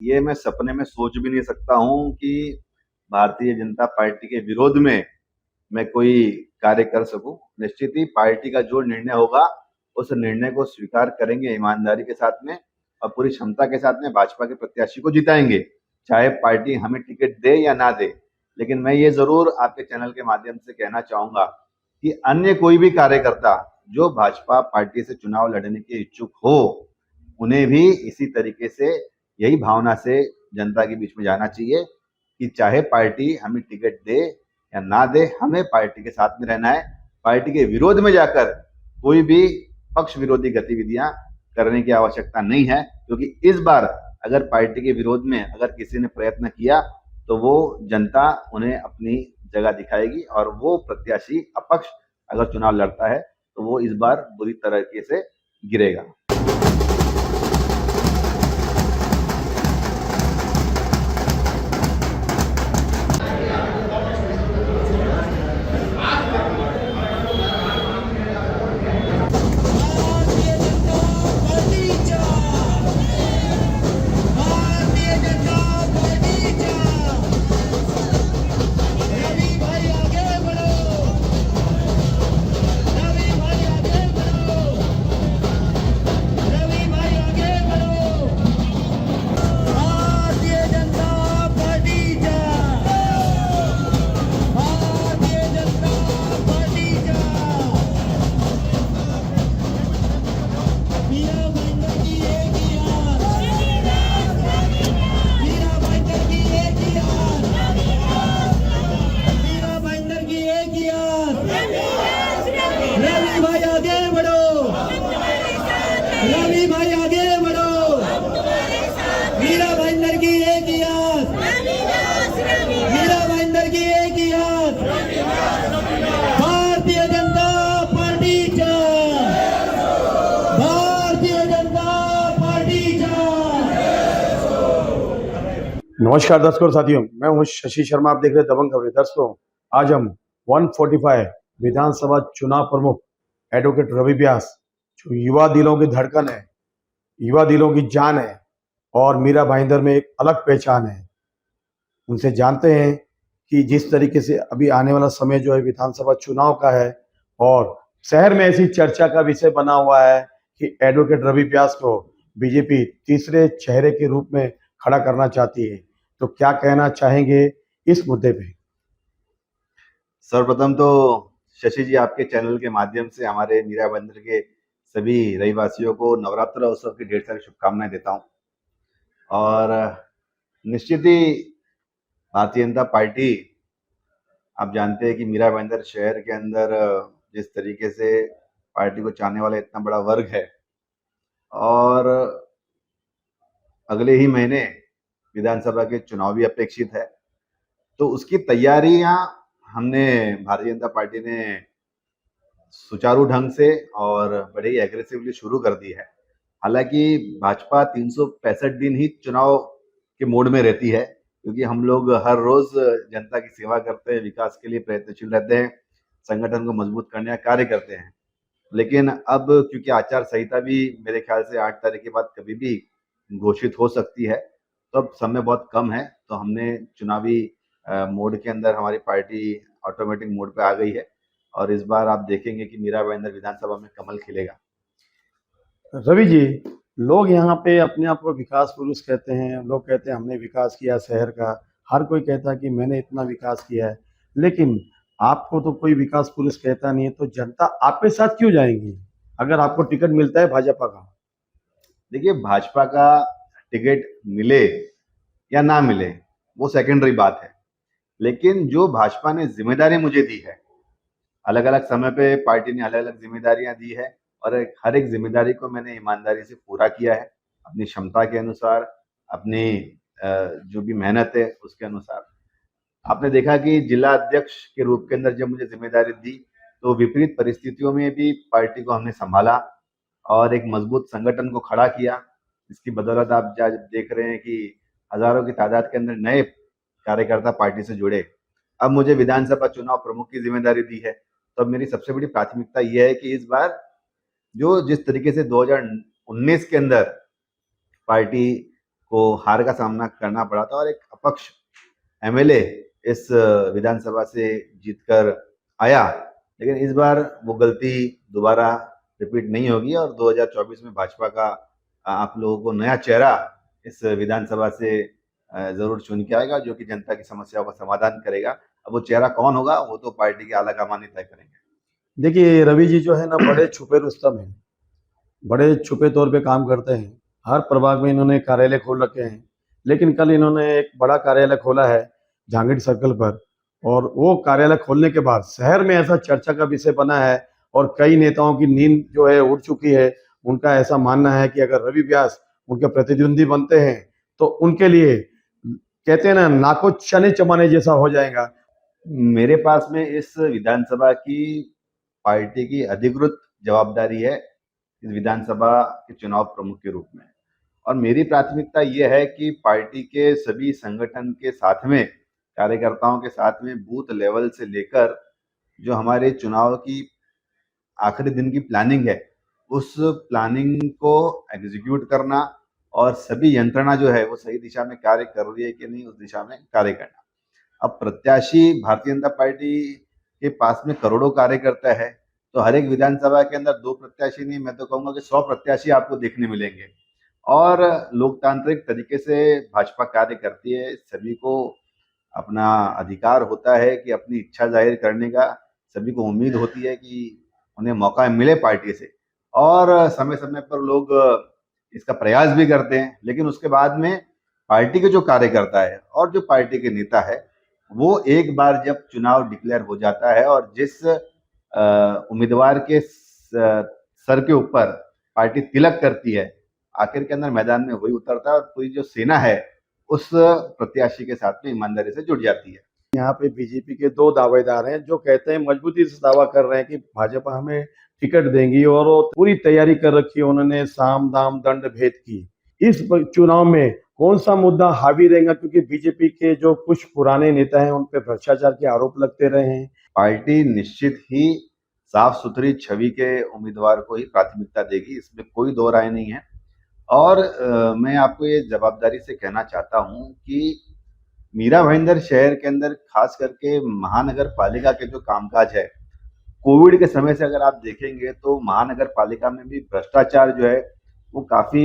ये मैं सपने में सोच भी नहीं सकता हूँ कि भारतीय जनता पार्टी के विरोध में मैं कोई कार्य कर सकूं। निश्चित ही पार्टी का जो निर्णय होगा उस निर्णय को स्वीकार करेंगे ईमानदारी के साथ में और पूरी क्षमता के साथ में भाजपा के प्रत्याशी को जिताएंगे, चाहे पार्टी हमें टिकट दे या ना दे। लेकिन मैं ये जरूर आपके चैनल के माध्यम से कहना चाहूंगा कि अन्य कोई भी कार्यकर्ता जो भाजपा पार्टी से चुनाव लड़ने के इच्छुक हो, उन्हें भी इसी तरीके से, यही भावना से जनता के बीच में जाना चाहिए कि चाहे पार्टी हमें टिकट दे या ना दे, हमें पार्टी के साथ में रहना है। पार्टी के विरोध में जाकर कोई भी पक्ष विरोधी गतिविधियां करने की आवश्यकता नहीं है, क्योंकि इस बार अगर पार्टी के विरोध में अगर किसी ने प्रयत्न किया तो वो जनता उन्हें अपनी जगह दिखाएगी और वो प्रत्याशी अपक्ष अगर चुनाव लड़ता है तो वो इस बार बुरी तरीके से गिरेगा। रवि भाई आगे बढ़ो, मीरा भाईंदर की एक ही आस, मीरा भाईंदर की एक ही आस, भारतीय जनता पार्टीचा, भारतीय जनता पार्टीचा। नमस्कार दर्शकों और साथियों, मैं हूं शशि शर्मा। आप देख रहे हैं दबंग खबरें। दोस्तों, आज हम 145 विधानसभा चुनाव प्रमुख एडवोकेट रवि व्यास, जो युवा दिलों की धड़कन है, युवा दिलों की जान है और मीरा भाईंदर में एक अलग पहचान है, उनसे जानते हैं कि जिस तरीके से अभी आने वाला समय जो है विधानसभा चुनाव का है और शहर में ऐसी चर्चा का विषय बना हुआ है कि एडवोकेट रवि व्यास को बीजेपी तीसरे चेहरे के रूप में खड़ा करना चाहती है। तो क्या कहना चाहेंगे इस मुद्दे पे? सर्वप्रथम तो शशि जी, आपके चैनल के माध्यम से हमारे मीरा भाईंदर के सभी रहीवासियों को नवरात्र उत्सव की ढेर सारी शुभकामनाएं देता हूं। और निश्चित ही भारतीय जनता पार्टी, आप जानते हैं कि मीरा भाईंदर शहर के अंदर जिस तरीके से पार्टी को चाहने वाला इतना बड़ा वर्ग है और अगले ही महीने विधानसभा के चुनाव भी अपेक्षित है, तो उसकी तैयारियां हमने भारतीय जनता पार्टी ने सुचारू ढंग से और बड़े ही एग्रेसिवली शुरू कर दी है। हालांकि भाजपा 365 दिन ही चुनाव के मोड में रहती है, क्योंकि हम लोग हर रोज जनता की सेवा करते हैं, विकास के लिए प्रयत्नशील रहते हैं, संगठन को मजबूत करने का कार्य करते हैं। लेकिन अब क्योंकि आचार संहिता भी मेरे ख्याल से 8 तारीख के बाद कभी भी घोषित हो सकती है, तो अब समय बहुत कम है, तो हमने चुनावी मोड के अंदर हमारी पार्टी ऑटोमेटिक मोड पे आ गई है और इस बार आप देखेंगे कि मीरा भाईंदर विधानसभा में कमल खिलेगा। रवि जी, लोग यहाँ पे अपने आप को विकास पुरुष कहते हैं। लोग कहते हैं हमने विकास किया शहर का। हर कोई कहता है कि मैंने इतना विकास किया है, लेकिन आपको तो कोई विकास पुरुष कहता नहीं है। तो जनता आपके साथ क्यों जाएंगी अगर आपको टिकट मिलता है भाजपा का? देखिए, भाजपा का टिकट मिले या ना मिले वो सेकेंडरी बात है, लेकिन जो भाजपा ने जिम्मेदारी मुझे दी है, अलग अलग समय पे पार्टी ने अलग अलग जिम्मेदारियां दी है और हर एक जिम्मेदारी को मैंने ईमानदारी से पूरा किया है, अपनी क्षमता के अनुसार, अपनी जो भी मेहनत है उसके अनुसार। आपने देखा कि जिला अध्यक्ष के रूप के अंदर जब मुझे जिम्मेदारी दी, तो विपरीत परिस्थितियों में भी पार्टी को हमने संभाला और एक मजबूत संगठन को खड़ा किया। इसकी बदौलत आप आज देख रहे हैं कि हजारों की तादाद के अंदर नए कार्यकर्ता पार्टी से जुड़े। अब मुझे विधानसभा चुनाव प्रमुख की जिम्मेदारी दी है, तो अब मेरी सबसे बड़ी प्राथमिकता यह है कि इस बार जो जिस तरीके से 2019 के अंदर पार्टी को हार का सामना करना पड़ा था और एक अपक्ष एमएलए इस विधानसभा से जीतकर आया। लेकिन इस बार वो गलती दोबारा रिपीट नहीं होगी और 2024 में भाजपा का आप लोगों को नया चेहरा इस विधानसभा से जरूर चुन के आएगा, जो कि जनता की समस्याओं का समाधान करेगा। अब वो चेहरा कौन होगा वो तो पार्टी के आलाकमान ही तय करेंगे। देखिए रवि जी जो है ना बड़े छुपे रुस्तम हैं, बड़े छुपे तौर पे काम करते हैं। हर प्रभाग में इन्होंने कार्यालय खोल रखे हैं, लेकिन कल इन्होंने एक बड़ा कार्यालय खोला है जहांगीर सर्कल पर, और वो कार्यालय खोलने के बाद शहर में ऐसा चर्चा का विषय बना है और कई नेताओं की नींद जो है उड़ चुकी है। उनका ऐसा मानना है कि अगर रवि व्यास उनके प्रतिद्वंदी बनते हैं तो उनके लिए कहते हैं ना नाको चने चमाने जैसा हो जाएगा। मेरे पास में इस विधानसभा की पार्टी की अधिकृत जवाबदारी है इस विधानसभा के चुनाव प्रमुख के रूप में, और मेरी प्राथमिकता ये है कि पार्टी के सभी संगठन के साथ में, कार्यकर्ताओं के साथ में, बूथ लेवल से लेकर जो हमारे चुनाव की आखिरी दिन की प्लानिंग है, उस प्लानिंग को एग्जीक्यूट करना और सभी यंत्रणा जो है वो सही दिशा में कार्य कर रही है कि नहीं उस दिशा में कार्य करना। अब प्रत्याशी भारतीय जनता पार्टी के पास में करोड़ों कार्यकर्ता है, तो हर एक विधानसभा के अंदर 2 प्रत्याशी नहीं, मैं तो कहूंगा कि 100 प्रत्याशी आपको देखने मिलेंगे। और लोकतांत्रिक तरीके से भाजपा कार्य करती है। सभी को अपना अधिकार होता है कि अपनी इच्छा जाहिर करने का, सभी को उम्मीद होती है कि उन्हें मौका मिले पार्टी से, और समय समय पर लोग इसका प्रयास भी करते हैं। लेकिन उसके बाद में पार्टी के जो कार्यकर्ता है और जो पार्टी के नेता है, वो एक बार जब चुनाव डिक्लेयर हो जाता है और जिस उम्मीदवार के सर के ऊपर पार्टी तिलक करती है, आखिर के अंदर मैदान में वही उतरता है और पूरी जो सेना है उस प्रत्याशी के साथ में ईमानदारी से जुड़ जाती है। यहाँ पे बीजेपी के 2 दावेदार हैं जो कहते हैं, मजबूती से दावा कर रहे हैं कि भाजपा हमें टिकट देंगी, और वो पूरी तैयारी कर रखी है उन्होंने, साम दाम दंड भेद की। इस चुनाव में कौन सा मुद्दा हावी रहेगा, क्योंकि बीजेपी के जो कुछ पुराने नेता हैं उन पे भ्रष्टाचार के आरोप लगते रहे हैं। पार्टी निश्चित ही साफ सुथरी छवि के उम्मीदवार को ही प्राथमिकता देगी, इसमें कोई दो राय नहीं है। और मैं आपको ये जवाबदारी से कहना चाहता हूं कि मीरा भाईंदर शहर के अंदर खास करके महानगर पालिका के जो कामकाज है, कोविड के समय से अगर आप देखेंगे तो महानगर पालिका में भी भ्रष्टाचार जो है वो काफी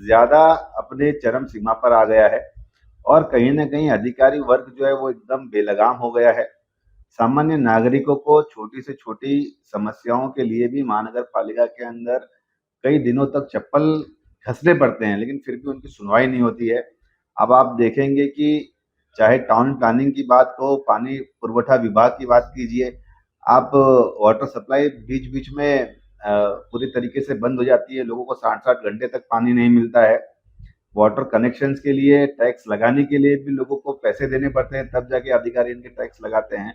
ज्यादा अपने चरम सीमा पर आ गया है, और कहीं ना कहीं अधिकारी वर्ग जो है वो एकदम बेलगाम हो गया है। सामान्य नागरिकों को छोटी से छोटी समस्याओं के लिए भी महानगर पालिका के अंदर कई दिनों तक चप्पल घसने पड़ते हैं, लेकिन फिर भी उनकी सुनवाई नहीं होती है। अब आप देखेंगे कि चाहे टाउन प्लानिंग की बात हो, पानी पुरवठा विभाग की बात कीजिए, आप वाटर सप्लाई बीच बीच में पूरी तरीके से बंद हो जाती है, लोगों को 60-60 घंटे तक पानी नहीं मिलता है। वाटर कनेक्शंस के लिए टैक्स लगाने के लिए भी लोगों को पैसे देने पड़ते हैं, तब जाके अधिकारी इनके टैक्स लगाते हैं।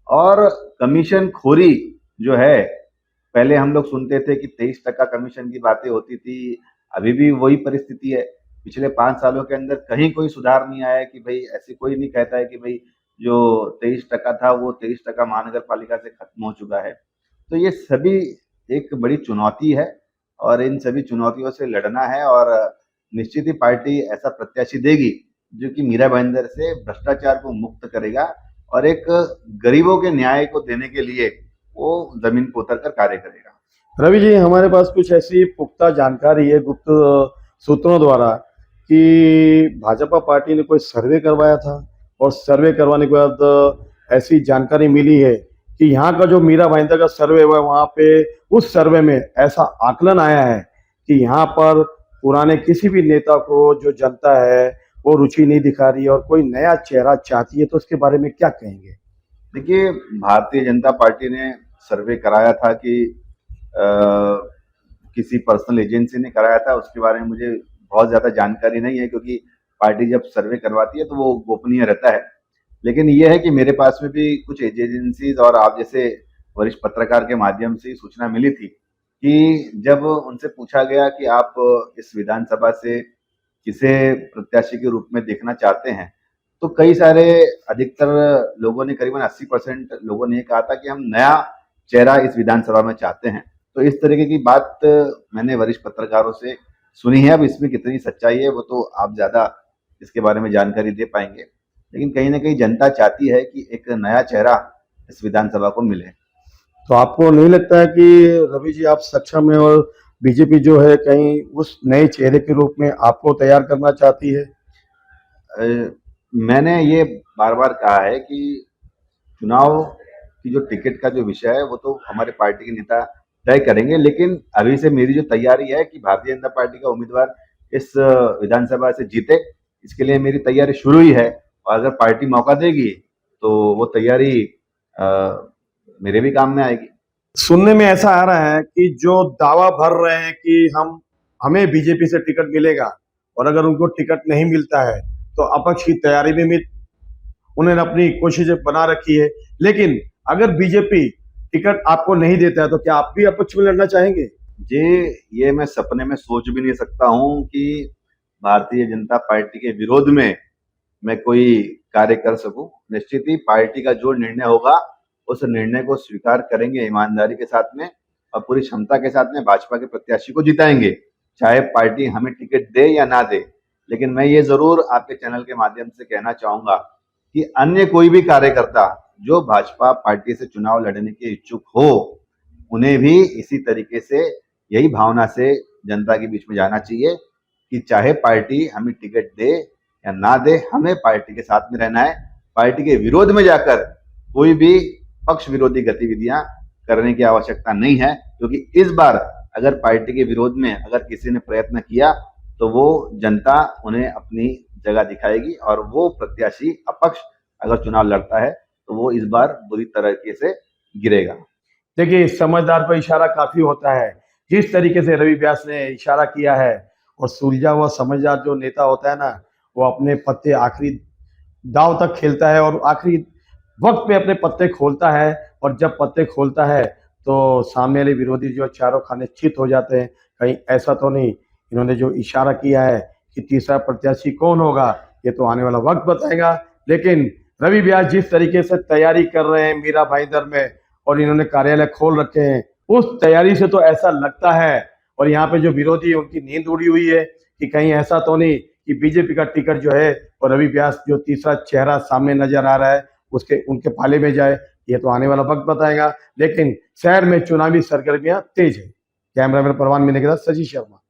और कमीशन खोरी जो है, पहले हम लोग सुनते थे कि 23% कमीशन की बातें होती थी, अभी भी वही परिस्थिति है। पिछले 5 सालों के अंदर कहीं कोई सुधार नहीं आया कि भाई, ऐसी कोई नहीं कहता है कि भाई जो 23% था वो 23% महानगर पालिका से खत्म हो चुका है। तो ये सभी एक बड़ी चुनौती है और इन सभी चुनौतियों से लड़ना है, और निश्चित ही पार्टी ऐसा प्रत्याशी देगी जो कि मीरा भाईंदर से भ्रष्टाचार को मुक्त करेगा और एक गरीबों के न्याय को देने के लिए वो जमीन पर उतर कर कार्य करेगा। रवि जी, हमारे पास कुछ ऐसी पुख्ता जानकारी है गुप्त सूत्रों द्वारा कि भाजपा पार्टी ने कोई सर्वे करवाया था, और सर्वे करवाने के बाद ऐसी जानकारी मिली है कि यहाँ का जो मीरा भाईंदर का सर्वे हुआ है, वहां पे उस सर्वे में ऐसा आकलन आया है कि यहाँ पर पुराने किसी भी नेता को जो जनता है वो रुचि नहीं दिखा रही है और कोई नया चेहरा चाहती है, तो उसके बारे में क्या कहेंगे? देखिए, भारतीय जनता पार्टी ने सर्वे कराया था कि किसी पर्सनल एजेंसी ने कराया था, उसके बारे में मुझे बहुत ज्यादा जानकारी नहीं है, क्योंकि पार्टी जब सर्वे करवाती है तो वो गोपनीय रहता है। लेकिन ये है कि मेरे पास में भी कुछ एजेंसीज और आप जैसे वरिष्ठ पत्रकार के माध्यम से सूचना मिली थी कि जब उनसे पूछा गया कि आप इस विधानसभा से किसे प्रत्याशी के रूप में देखना चाहते हैं, तो कई सारे, अधिकतर लोगों ने, करीबन 80% लोगों ने कहा था कि हम नया चेहरा इस विधानसभा में चाहते हैं। तो इस तरीके की बात मैंने वरिष्ठ पत्रकारों से सुनी है। अब इसमें कितनी सच्चाई है वो तो आप ज्यादा इसके बारे में जानकारी दे पाएंगे, लेकिन कहीं ना कहीं जनता चाहती है कि एक नया चेहरा इस विधानसभा को मिले। तो आपको नहीं लगता है कि रवि जी आप सक्षम है और बीजेपी जो है कहीं उस नए चेहरे के रूप में आपको तैयार करना चाहती है? मैंने ये बार बार कहा है कि चुनाव की जो टिकट का जो विषय है वो तो हमारे पार्टी के नेता तय करेंगे, लेकिन अभी से मेरी जो तैयारी है कि भारतीय जनता पार्टी का उम्मीदवार इस विधानसभा से जीते, इसके लिए मेरी तैयारी शुरू ही है। और अगर पार्टी मौका देगी तो वो तैयारी मेरे भी काम में आएगी। सुनने में ऐसा आ रहा है कि जो दावा भर रहे हैं कि हमें बीजेपी से टिकट मिलेगा और अगर उनको टिकट नहीं मिलता है तो अपक्ष की तैयारी में भी उन्होंने अपनी कोशिशें बना रखी है। लेकिन अगर बीजेपी टिकट आपको नहीं देता है तो क्या आप भी अपक्ष में लड़ना चाहेंगे? जी, ये मैं सपने में सोच भी नहीं सकता हूँ कि भारतीय जनता पार्टी के विरोध में मैं कोई कार्य कर सकूं। निश्चित ही पार्टी का जो निर्णय होगा उस निर्णय को स्वीकार करेंगे ईमानदारी के साथ में और पूरी क्षमता के साथ में भाजपा के प्रत्याशी को जिताएंगे, चाहे पार्टी हमें टिकट दे या ना दे। लेकिन मैं ये जरूर आपके चैनल के माध्यम से कहना चाहूंगा कि अन्य कोई भी कार्यकर्ता जो भाजपा पार्टी से चुनाव लड़ने के इच्छुक हो, उन्हें भी इसी तरीके से यही भावना से जनता के बीच में जाना चाहिए कि चाहे पार्टी हमें टिकट दे या ना दे, हमें पार्टी के साथ में रहना है। पार्टी के विरोध में जाकर कोई भी पक्ष विरोधी गतिविधियां करने की आवश्यकता नहीं है, क्योंकि इस बार अगर पार्टी के विरोध में अगर किसी ने प्रयत्न किया तो वो जनता उन्हें अपनी जगह दिखाएगी और वो प्रत्याशी अपक्ष अगर चुनाव लड़ता है तो वो इस बार बुरी तरीके से गिरेगा। देखिए, समझदार पर इशारा काफी होता है। जिस तरीके से रवि व्यास ने इशारा किया है और सुलझा हुआ समझदार जो नेता होता है ना, वो अपने पत्ते आखिरी दांव तक खेलता है और आखिरी वक्त पे अपने पत्ते खोलता है। और जब पत्ते खोलता है तो सामने वाले विरोधी जो चारों खाने चित हो जाते हैं। कहीं ऐसा तो नहीं, इन्होंने जो इशारा किया है कि तीसरा प्रत्याशी कौन होगा ये तो आने वाला वक्त बताएगा। लेकिन रवि व्यास जिस तरीके से तैयारी कर रहे हैं मीरा भाईंदर में और इन्होंने कार्यालय खोल रखे हैं, उस तैयारी से तो ऐसा लगता है और यहाँ पे जो विरोधी है उनकी नींद उड़ी हुई है कि कहीं ऐसा तो नहीं कि बीजेपी का टिकट जो है और रवि व्यास जो तीसरा चेहरा सामने नजर आ रहा है उसके उनके पाले में जाए। ये तो आने वाला वक्त बताएगा। लेकिन शहर में चुनावी सरगर्मियां तेज है। कैमरामैन परवान मिने के साथ सजी शर्मा।